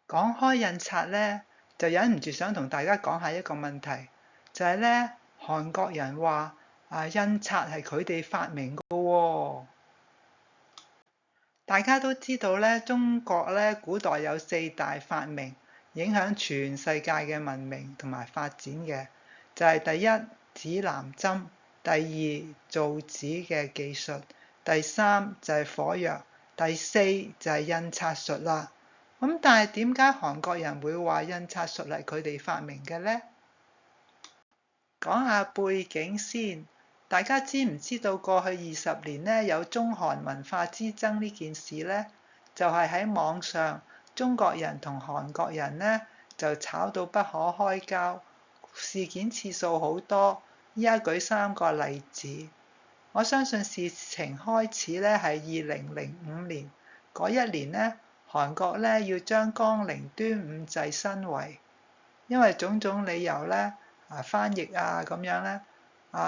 講開印刷咧，就忍唔住想同大家講下一個問題，就係咧韓國人話印刷係佢哋發明㗎喎。大家都知道咧，中國咧古代有4大發明，影響全世界嘅文明同埋發展嘅，就係第一指南針，第二造紙嘅技術，第三就係火藥，第四就係印刷術啦。咁但係點解韓國人會話印刷術係佢哋發明嘅呢？講下背景先，大家知唔知道過去20年咧有中韓文化之爭呢件事呢？就係喺網上，中國人同韓國人呢就吵到不可開交，事件次數好多。依家舉3個例子。我相信事情開始咧係2005年嗰一年呢，韓國咧要將江陵端午祭申遺，因為種種理由咧。翻譯咁樣咧，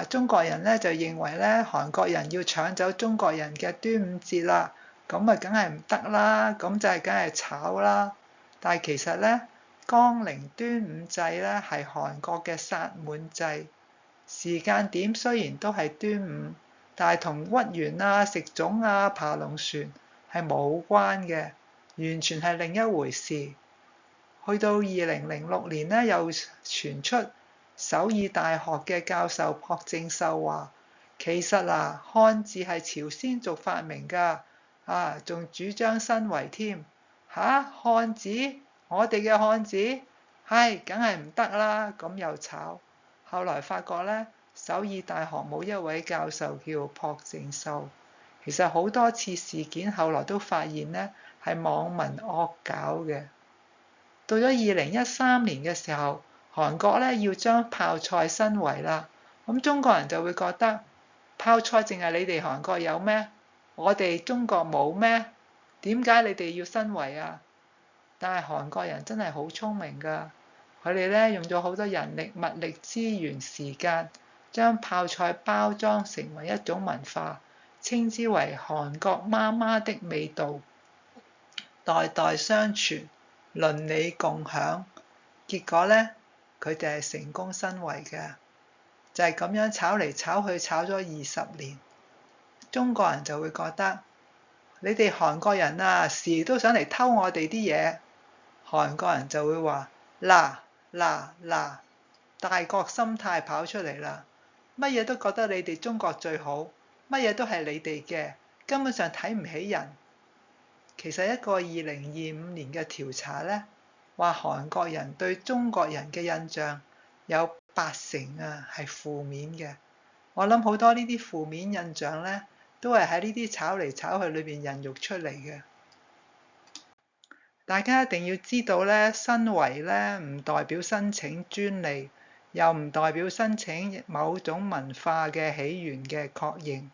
中國人咧就認為咧韓國人要搶走中國人嘅端午節啦，咁啊梗係唔得啦，咁就係梗係炒啦。但係其實咧，江陵端午祭咧係韓國嘅薩滿祭，時間點雖然都係端午，但係同屈原食粽爬龍船係冇關嘅，完全係另一回事。去到2006年咧，又傳出首爾大學嘅教授朴正秀話，其實漢字係朝鮮族發明㗎，仲主張申遺添。漢字？我哋嘅漢字？梗係唔得啦，咁又炒。後來發覺咧，首爾大學冇一位教授叫朴正秀。其實好多次事件後來都發現咧，係網民惡搞嘅。到咗2013年嘅時候，韓國咧要將泡菜申遺啦，咁中國人就會覺得泡菜淨係你哋韓國有咩？我哋中國冇咩？點解你哋要申遺啊？但係韓國人真係好聰明㗎，佢哋咧用咗好多人力、物力、資源、時間，將泡菜包裝成為一種文化，稱之為韓國媽媽的味道，代代相傳。鄰里共享，結果咧，佢哋係成功申遺嘅，就係咁樣炒嚟炒去，炒咗20年。中國人就會覺得，你哋韓國人時都想嚟偷我哋啲嘢。韓國人就會話：嗱，大國心態跑出嚟啦，乜嘢都覺得你哋中國最好，乜嘢都係你哋嘅，根本上睇唔起人。其實一個2025年嘅調查咧，話韓國人對中國人嘅印象有80%係負面嘅。我諗好多呢啲負面印象咧，都係喺呢啲炒嚟炒去裏邊孕育出嚟嘅。大家一定要知道咧，申遺咧唔代表申請專利，又唔代表申請某種文化嘅起源嘅確認。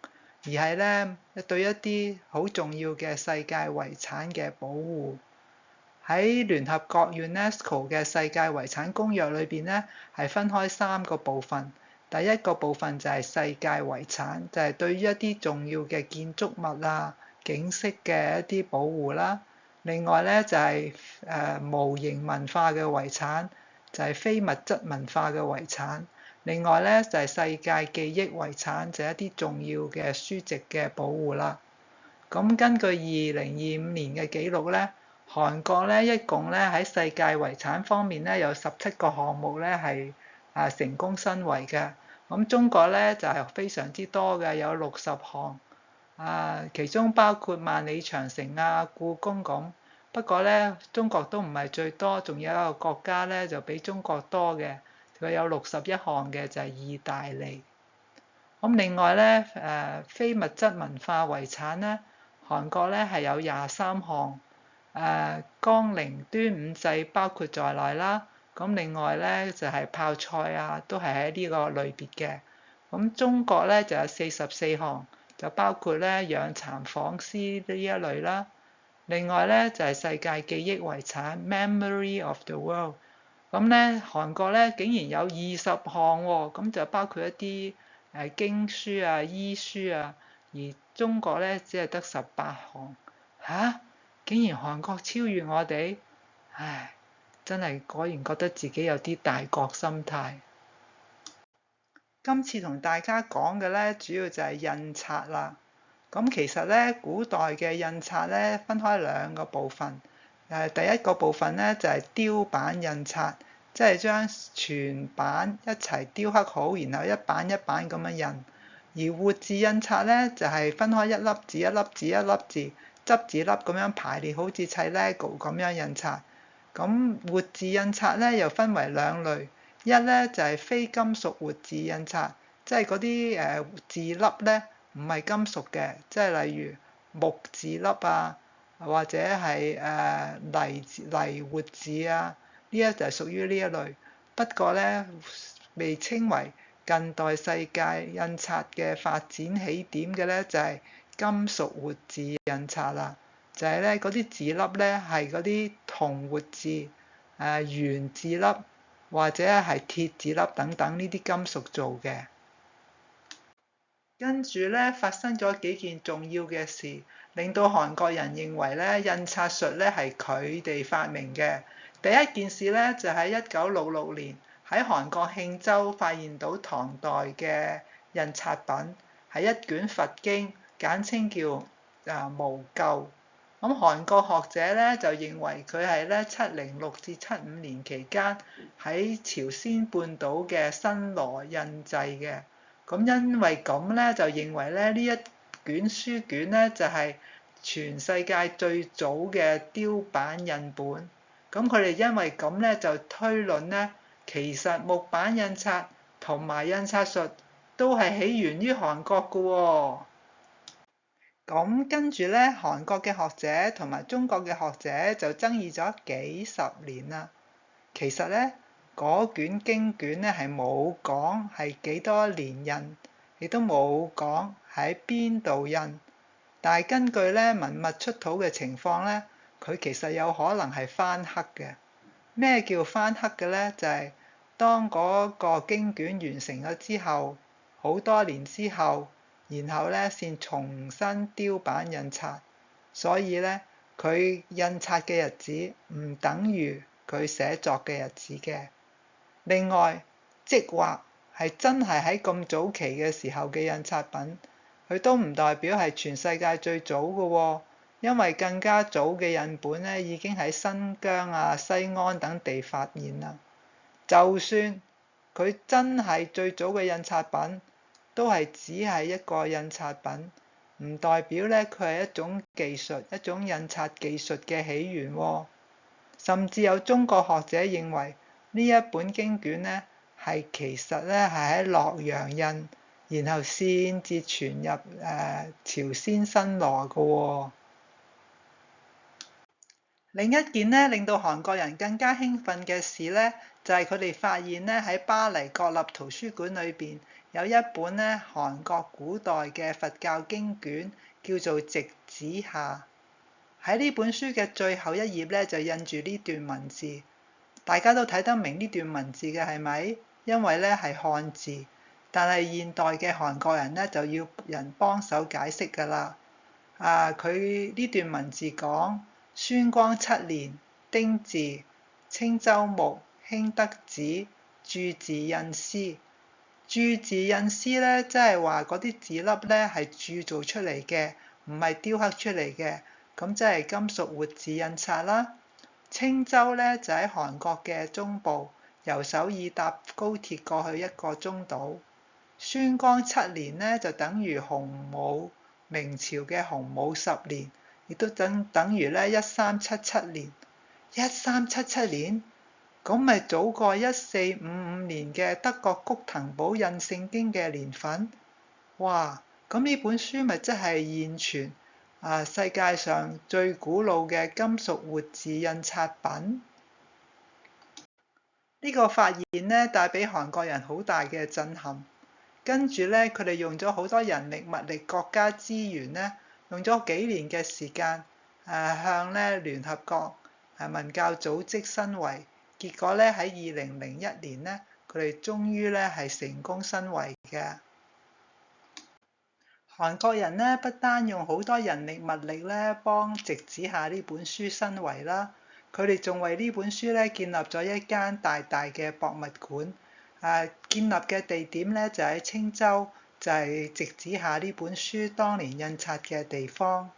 而係咧對一啲好重要嘅世界遺產嘅保護。喺聯合國 UNESCO 嘅世界遺產公約裏邊咧，係分開3個部分。第一個部分就係世界遺產，就係對於一啲重要嘅建築物景色嘅一啲保護啦。另外咧就係無形文化嘅遺產，就係非物質文化嘅遺產。另外咧就係世界記憶遺產，就係一啲重要嘅書籍嘅保護啦。咁根據2025年嘅記錄咧，韓國咧一共咧喺世界遺產方面咧有17個項目咧係成功申遺嘅。咁中國咧就係非常之多嘅，有60項。其中包括萬里長城故宮咁。不過咧，中國都唔係最多，仲有一個國家咧就比中國多嘅。佢有61項嘅，就係意大利。咁另外咧，非物質文化遺產咧，韓國咧係有23項，江陵端午祭包括在內啦。咁另外咧就係泡菜都係喺呢個類別嘅。咁中國咧就有44項，就包括咧養蠶紡絲呢一類啦。另外咧就係世界記憶遺產 Memory of the World。咁咧，韓國咧竟然有20項喎，咁就包括一啲經書醫書而中國咧只係得18項。竟然韓國超越我哋唉，真係果然覺得自己有啲大國心態。今次同大家講嘅咧，主要就係印刷啦。咁其實咧，古代嘅印刷咧分開兩個部分。第一個部分咧就係雕版印刷，即係將全版一齊雕刻好，然後一版一版咁樣印。而活字印刷咧就係分開一粒字一粒字一粒字，執字粒咁樣排列，好似砌 LEGO 咁樣印刷。咁活字印刷咧又分為兩類。一咧就係非金屬活字印刷，即係嗰啲字粒咧唔係金屬嘅，即係例如木字粒啊，或者係泥活字啊，呢一就係屬於呢一類。不過咧，被稱為近代世界印刷嘅發展起點嘅咧，就係金屬活字印刷啦。就係咧嗰啲字粒咧係嗰啲銅活字、鉛字粒，或者係鐵字粒等等呢啲金屬做嘅。跟住咧發生咗幾件重要嘅事，令到韓國人認為咧印刷術咧係佢哋發明嘅。第一件事咧就喺1966年喺韓國慶州發現到唐代嘅印刷品，係一卷佛經，簡稱叫無咎。咁韓國學者咧就認為佢係咧706至75年期間喺朝鮮半島嘅新羅印製嘅。咁因為咁咧就認為咧呢一卷書卷咧就係全世界最早嘅雕版印本。咁佢哋因為咁咧就推論咧，其實木版印刷同埋印刷術都係起源於韓國㗎喎。咁跟住咧，韓國嘅學者同埋中國嘅學者就爭議咗幾十年啦。其實咧，嗰卷經卷咧係冇講係幾多年印，亦都冇講喺邊度印。但係根據咧文物出土嘅情況咧，佢其實有可能係翻刻嘅。咩叫翻刻嘅咧？就係當嗰個經卷完成咗之後，好多年之後，然後咧先重新雕版印刷。所以咧，佢印刷嘅日子唔等於佢寫作嘅日子嘅。另外，即畫係真係喺咁早期嘅時候嘅印刷品，佢都唔代表係全世界最早嘅喎，因為更加早嘅印本咧已經喺新疆啊、西安等地發現啦。就算佢真係最早嘅印刷品，都係只係一個印刷品，唔代表咧佢係一種技術、一種印刷技術嘅起源喎。甚至有中國學者認為呢一本經卷咧係其實咧係喺洛陽印，然後先至傳入朝鮮新羅嘅喎。另一件咧令到韓國人更加興奮嘅事咧，就係佢哋發現咧喺巴黎國立圖書館裏邊有一本咧韓國古代嘅佛教經卷，叫做《直子下》。喺呢本書嘅最後一頁咧就印住呢段文字，大家都睇得明呢段文字嘅係咪？因為咧係漢字，但係現代嘅韓國人咧就要人幫手解釋㗎啦。佢呢段文字講：宣光7年丁巳，青州牧興德子鑄字印師。鑄字印師咧，即係話嗰啲字粒咧係鑄造出嚟嘅，唔係雕刻出嚟嘅。咁即係金屬活字印刷啦。青州咧就喺韓國嘅中部，由首爾搭高鐵過去1個鐘度。宣光7年咧就等於洪武明朝嘅洪武10年，亦都等於咧1377年。1377年，咁咪早過1455年嘅德國谷騰堡印聖經嘅年份。哇！咁呢本書咪真係現存世界上最古老嘅金屬活字印刷品。呢個發現咧帶俾韓國人好大嘅震撼。跟住咧，佢哋用咗好多人力物力、國家資源咧，用咗幾年嘅時間向咧聯合國文教組織申遺。結果咧喺2001年咧，佢哋終於咧係成功申遺嘅。韓國人咧不單用好多人力物力咧幫直子下呢本書申遺啦，佢哋仲為呢本書咧建立咗一間大大嘅博物館。建立嘅地點咧就喺青州，就係直指下呢本書當年印刷嘅地方。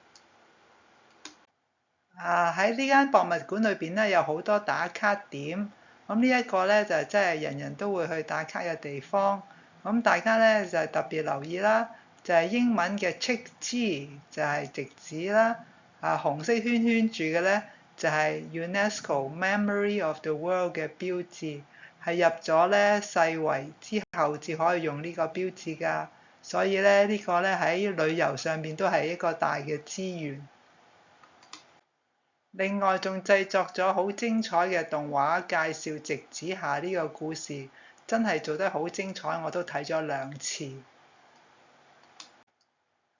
喺呢間博物館裏邊咧有好多打卡點，咁呢一個咧就真係人人都會去打卡嘅地方。咁大家咧就特別留意啦，就係英文嘅 Chick G 就係直指啦，紅色圈圈住嘅咧就係 UNESCO Memory of the World 嘅標誌，係入咗咧世遺之後至可以用呢個標誌㗎。所以咧呢個咧喺旅遊上邊都係一個大嘅資源。另外仲製作咗好精彩嘅動畫介紹直指下呢個故事，真係做得好精彩，我都睇咗2次。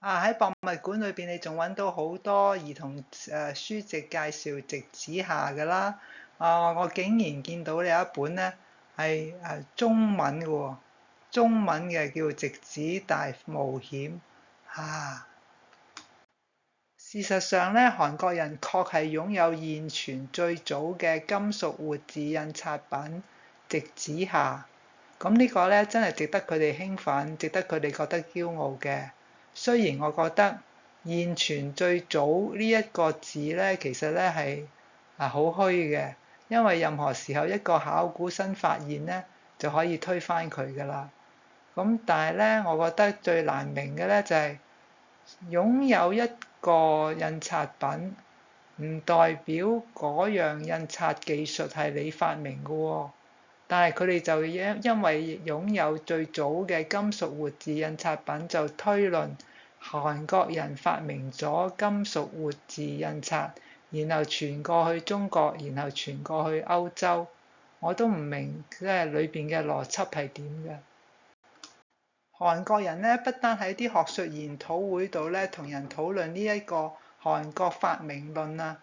喺博物館裏邊，你仲揾到好多兒童書籍介紹直指下㗎啦。我竟然見到有一本咧係中文嘅喎，中文嘅叫《直指大冒險》。事實上咧，韓國人確係擁有現存最早嘅金屬活字印刷品直指下。咁呢個咧真係值得佢哋興奮，值得佢哋覺得驕傲嘅。雖然我覺得現存最早呢一個字咧，其實咧係好虛嘅，因為任何時候一個考古新發現咧就可以推翻佢㗎啦。咁但係咧，我覺得最難明嘅咧就係擁有一個印刷品，唔代表嗰樣印刷技術係你發明嘅喎。但係佢哋就因為擁有最早嘅金屬活字印刷品，就推論韓國人發明咗金屬活字印刷，然後傳過去中國，然後傳過去歐洲。我都唔明即係裏邊嘅邏輯係點嘅。韓國人咧不單喺啲學術研討會度咧同人討論呢一個韓國發明論啊，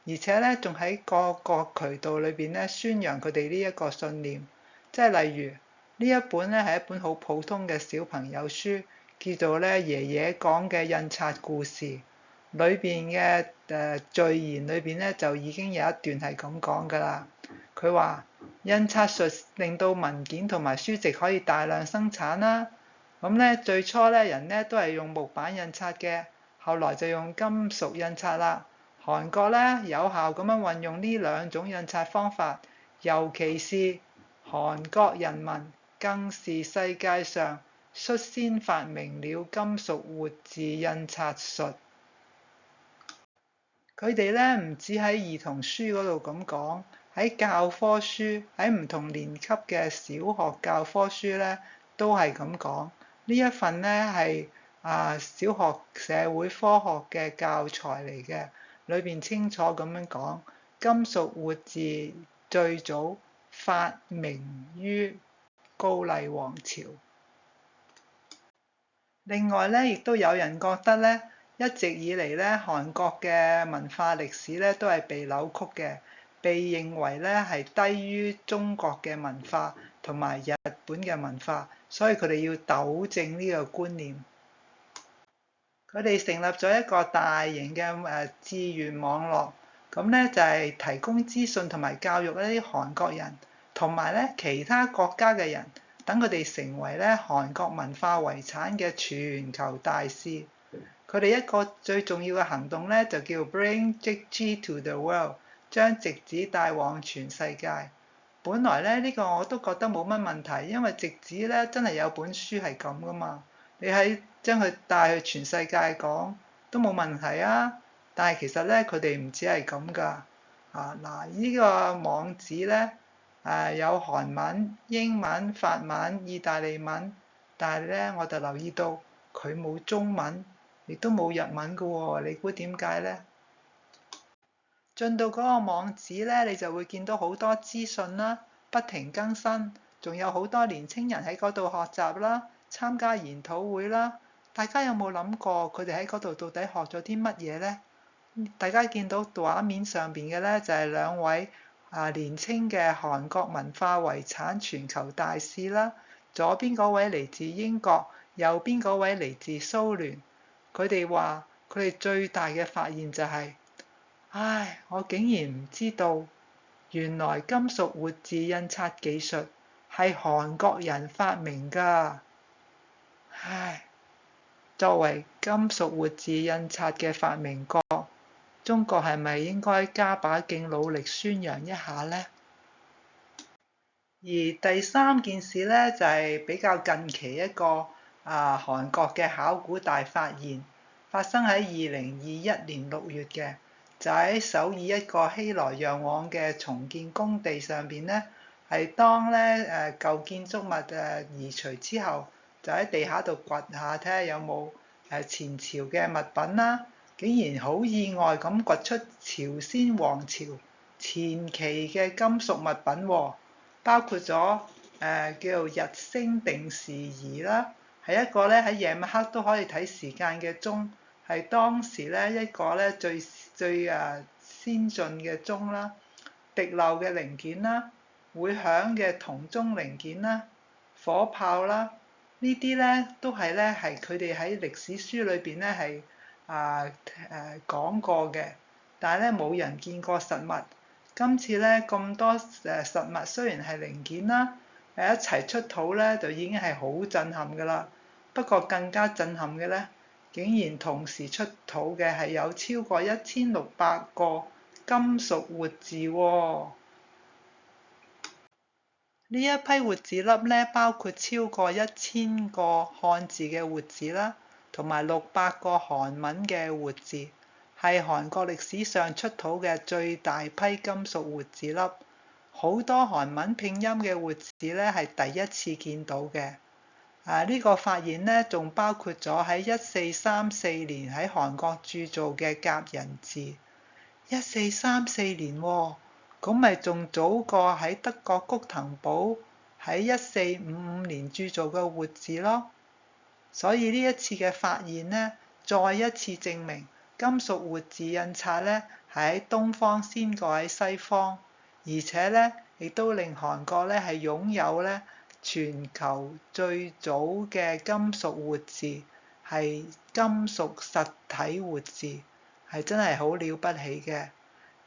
而且咧仲喺各個渠道裏邊咧宣揚佢哋呢一個信念。即係例如呢一本咧係一本好普通嘅小朋友書，叫做咧爺爺講嘅印刷故事。裏邊嘅序言裏邊咧就已經有一段係咁講㗎啦。佢話印刷術令到文件同埋書籍可以大量生產啦。咁咧最初咧人咧都係用木板印刷嘅，後來就用金屬印刷啦。韓國咧有效咁樣運用呢2種印刷方法，尤其是韓國人民更是世界上率先發明了金屬活字印刷術。佢哋咧唔止喺兒童書嗰度咁講，喺教科書，喺唔同年級嘅小學教科書咧都係咁講。呢一份咧係小學社會科學嘅教材嚟嘅，裏邊清楚咁樣講，金屬活字最早發明於高麗王朝。另外咧，亦都有人覺得咧，一直以嚟咧，韓國嘅文化歷史咧都係被扭曲嘅，被認為咧係低於中國嘅文化同埋日本嘅文化，所以佢哋要糾正呢個觀念。佢哋成立咗一個大型嘅志願網絡，咁咧就係提供資訊同埋教育一啲韓國人同埋咧其他國家嘅人，等佢哋成為咧韓國文化遺產嘅全球大使。佢哋一個最重要嘅行動咧就叫 Bring JG to the World， 將直指帶往全世界。本來咧呢個我都覺得冇乜問題，因為直指咧真係有本書係咁噶嘛，你將佢帶去全世界講都冇問題啊。但係其實咧佢哋唔止係咁㗎。呢個網址咧有韓文、英文、法文、意大利文，但係咧我就留意到佢冇中文，亦都冇日文㗎喎。你估點解咧？進到嗰個網址咧，你就會見到好多資訊啦，不停更新，仲有好多年青人喺嗰度學習啦，參加研討會啦。大家有冇諗過佢哋喺嗰度到底學咗啲乜嘢咧？大家見到畫面上邊嘅咧就係2位年青嘅韓國文化遺產全球大使啦。左邊嗰位嚟自英國，右邊嗰位嚟自蘇聯。佢哋話佢哋最大嘅發現就係唉，我竟然唔知道，原來金屬活字印刷技術係韓國人發明㗎。唉，作為金屬活字印刷嘅發明國，中國係咪應該加把勁努力宣揚一下呢？而第三件事咧，就係比較近期一個韓國嘅考古大發現，發生喺2021年6月嘅，就喺首爾一個熙來攘往嘅重建工地上邊咧，係當咧舊建築物移除之後，就喺地下度掘下睇下有冇前朝嘅物品啦，竟然好意外咁掘出朝鮮王朝前期嘅金屬物品喎。包括咗叫做日星定時儀啦，係一個咧喺夜晚黑都可以睇時間嘅鐘，係當時咧一個咧最先進嘅鐘啦，滴漏嘅零件啦，會響嘅銅鐘零件啦，火炮啦，呢啲咧都係佢哋喺歷史書裏邊咧係講過嘅，但係咧冇人見過實物。今次咧咁多實物，雖然係零件啦，一齊出土咧就已經係好震撼㗎啦。不過更加震撼嘅咧，竟然同時出土嘅係有超過1600個金屬活字喎。呢一批活字粒咧，包括超過1000個漢字嘅活字啦，同埋600個韓文嘅活字。係韓國歷史上出土嘅最大批金屬活字粒，好多韓文拼音嘅活字咧係第一次見到嘅。呢個發現咧仲包括咗喺1434年喺韓國鑄造嘅甲人字。1434年喎，咁咪仲早過喺德國谷騰堡喺1455年鑄造嘅活字咯。所以呢一次嘅發現咧，再一次證明金屬活字印刷咧係喺東方先過喺西方，而且咧亦都令韓國咧係擁有咧全球最早嘅金屬活字，係金屬實體活字，係真係好了不起嘅。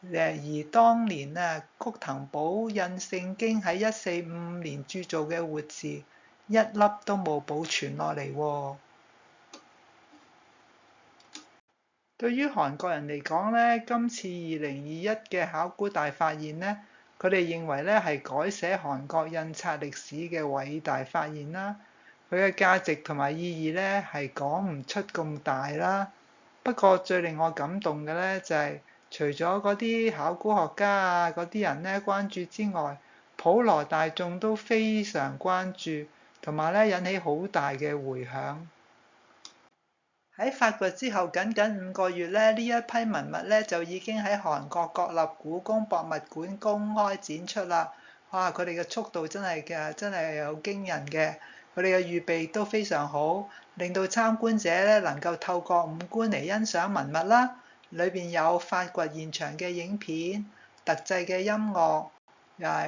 而當年啊，谷騰堡印聖經喺1455年鑄造嘅活字，一粒都冇保存落嚟喎。對於韓國人嚟講咧，今次2021嘅考古大發現咧，佢哋認為咧係改寫韓國印刷歷史嘅偉大發現啦。佢嘅價值同埋意義咧係講唔出咁大啦。不過最令我感動嘅咧就係，除咗嗰啲考古學家啊嗰啲人咧關注之外，普羅大眾都非常關注，同埋咧引起好大嘅迴響。喺發掘之後，僅僅5個月咧，呢一批文物咧就已經喺韓國國立故宮博物館公開展出啦。哇！佢哋嘅速度真係有驚人嘅，佢哋嘅預備都非常好，令到參觀者咧能夠透過五官嚟欣賞文物啦。裏邊有發掘現場嘅影片、特製嘅音樂、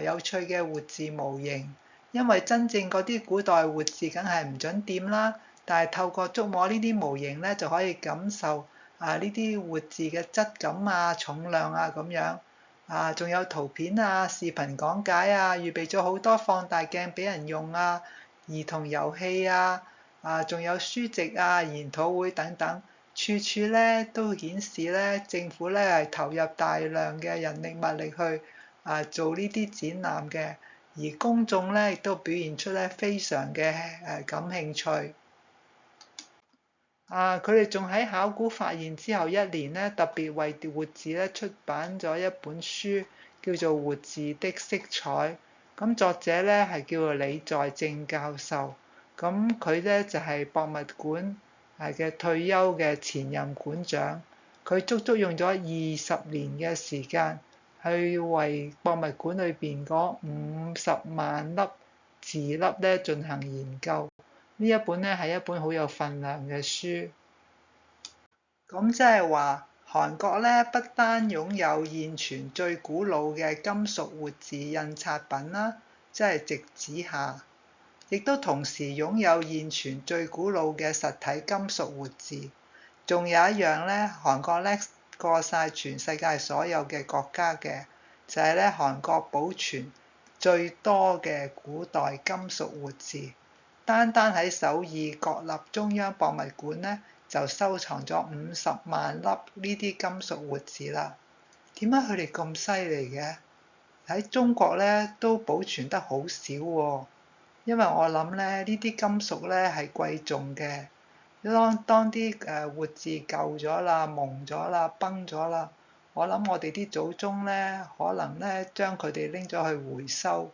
有趣嘅活字模型。因為真正嗰啲古代活字梗係唔準掂啦。但係透過觸摸呢啲模型咧，就可以感受呢啲活字嘅質感啊、重量啊咁樣。仲有圖片啊、視頻講解啊，預備咗好多放大鏡俾人用啊、兒童遊戲啊、仲有書籍啊、研討會等等，處處咧都顯示咧政府咧係投入大量嘅人力物力去做呢啲展覽嘅，而公眾咧亦都表現出咧非常嘅感興趣。佢哋仲喺考古發現之後1年咧，特別為活字咧出版咗一本書，叫做《活字的色彩》。咁作者咧係叫做李在正教授。咁佢咧就係博物館嘅退休嘅前任館長。佢足足用咗20年嘅時間，去為博物館裏邊嗰50萬粒字粒咧進行研究。呢一本咧係一本好有分量嘅書，咁即係話韓國咧不單擁有現存最古老嘅金屬活字印刷品啦，即係直子下，亦都同時擁有現存最古老嘅實體金屬活字。仲有一樣咧，韓國咧過晒全世界所有嘅國家嘅，就係咧韓國保存最多嘅古代金屬活字。單單喺首爾國立中央博物館咧，就收藏咗50萬粒呢啲金屬活字啦。點解佢哋咁犀利嘅？喺中國咧都保存得好少喎，因為我諗咧呢啲金屬咧係貴重嘅。當啲活字舊咗啦、蒙咗啦、崩咗啦，我諗我哋啲祖宗咧可能咧將佢哋拎咗去回收。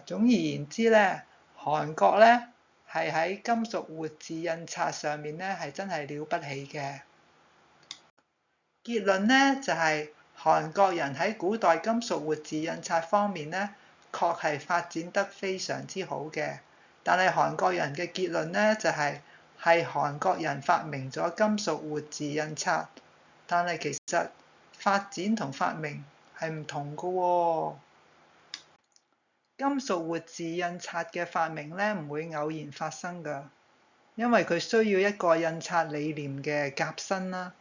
總而言之咧，韓國咧係喺金屬活字印刷上面咧係真係了不起嘅。結論咧就係韓國人喺古代金屬活字印刷方面咧，確係發展得非常之好嘅。但係韓國人嘅結論咧就係韓國人發明咗金屬活字印刷，但係其實發展同發明係唔同㗎喎。金屬活字印刷嘅發明咧唔會偶然發生㗎，因為佢需要一個印刷理念嘅革新啦，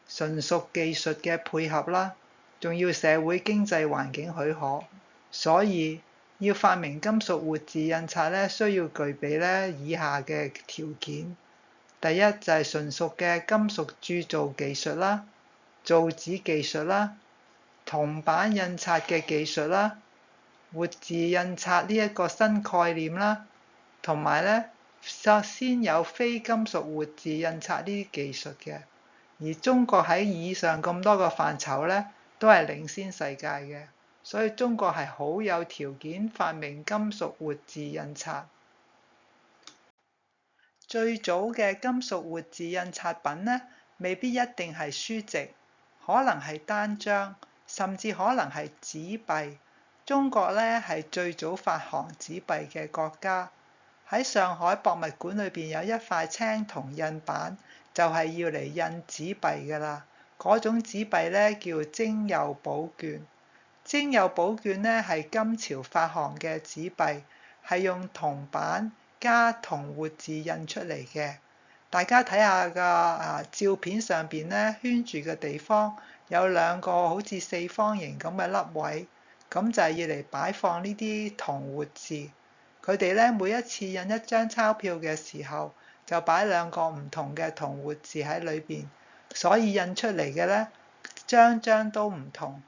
純屬技術嘅配合啦，仲要社會經濟環境許可，所以要發明金屬活字印刷咧，需要具備咧以下嘅條件。第一就係純熟嘅金屬鑄造技術啦、造紙技術啦、銅版印刷嘅技術啦、活字印刷呢一個新概念啦，同埋咧先有非金屬活字印刷呢啲技術嘅。而中國喺以上咁多個範疇咧，都係領先世界嘅，所以中國係好有條件發明金屬活字印刷。最早嘅金屬活字印刷品咧，未必一定係書籍，可能係單張，甚至可能係紙幣。中國咧係最早發行紙幣嘅國家。喺上海博物館裏邊有一塊青銅印版，就係要嚟印紙幣㗎啦。嗰種紙幣咧叫精幼寶卷。精幼寶卷咧係金朝發行嘅紙幣，係用銅版加銅活字印出嚟嘅。大家睇下個照片上邊咧圈住嘅地方有兩個好似四方形咁嘅粒位，咁就係要嚟擺放呢啲銅活字。佢哋咧每一次印一張鈔票嘅時候，就擺兩個唔同嘅銅活字喺裏邊，所以印出嚟嘅咧張張都唔同。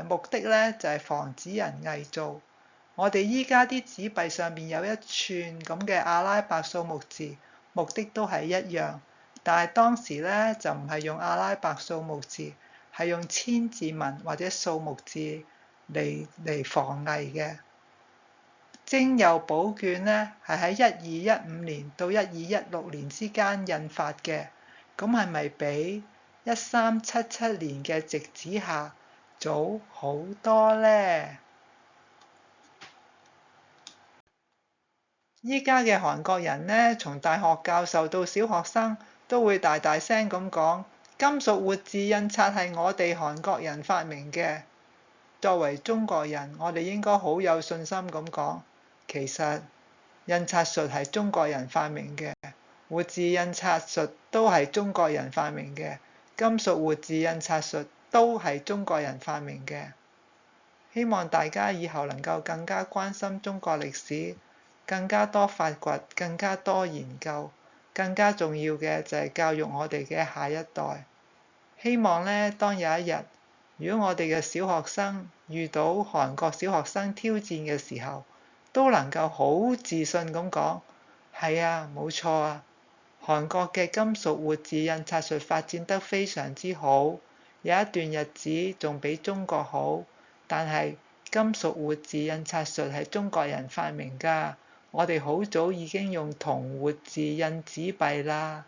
目的咧就係防止人偽造。我哋依家啲紙幣上面有一串咁嘅阿拉伯數目字，目的都係一樣。但係當時咧就唔係用阿拉伯數目字，係用千字文或者數目字嚟防偽嘅。精幼寶卷咧係喺1215年到1216年之間印發嘅，咁係咪比1377年嘅直子夏早好多咧？依家嘅韓國人咧，從大學教授到小學生都會大大聲咁講，金屬活字印刷係我哋韓國人發明嘅。作為中國人，我哋應該好有信心咁講，其實印刷術係中國人發明嘅，活字印刷術都係中國人發明嘅，金屬活字印刷術都係中國人發明嘅。希望大家以後能夠更加關心中國歷史，更加多發掘，更加多研究，更加重要嘅就係教育我哋嘅下一代。希望咧，當有一日，如果我哋嘅小學生遇到韓國小學生挑戰嘅時候，都能夠好自信咁講，係啊，冇錯啊，韓國嘅金屬活字印刷術發展得非常之好，有一段日子仲比中國好，但係金屬活字印刷術係中國人發明㗎，我哋好早已經用銅活字印紙幣啦。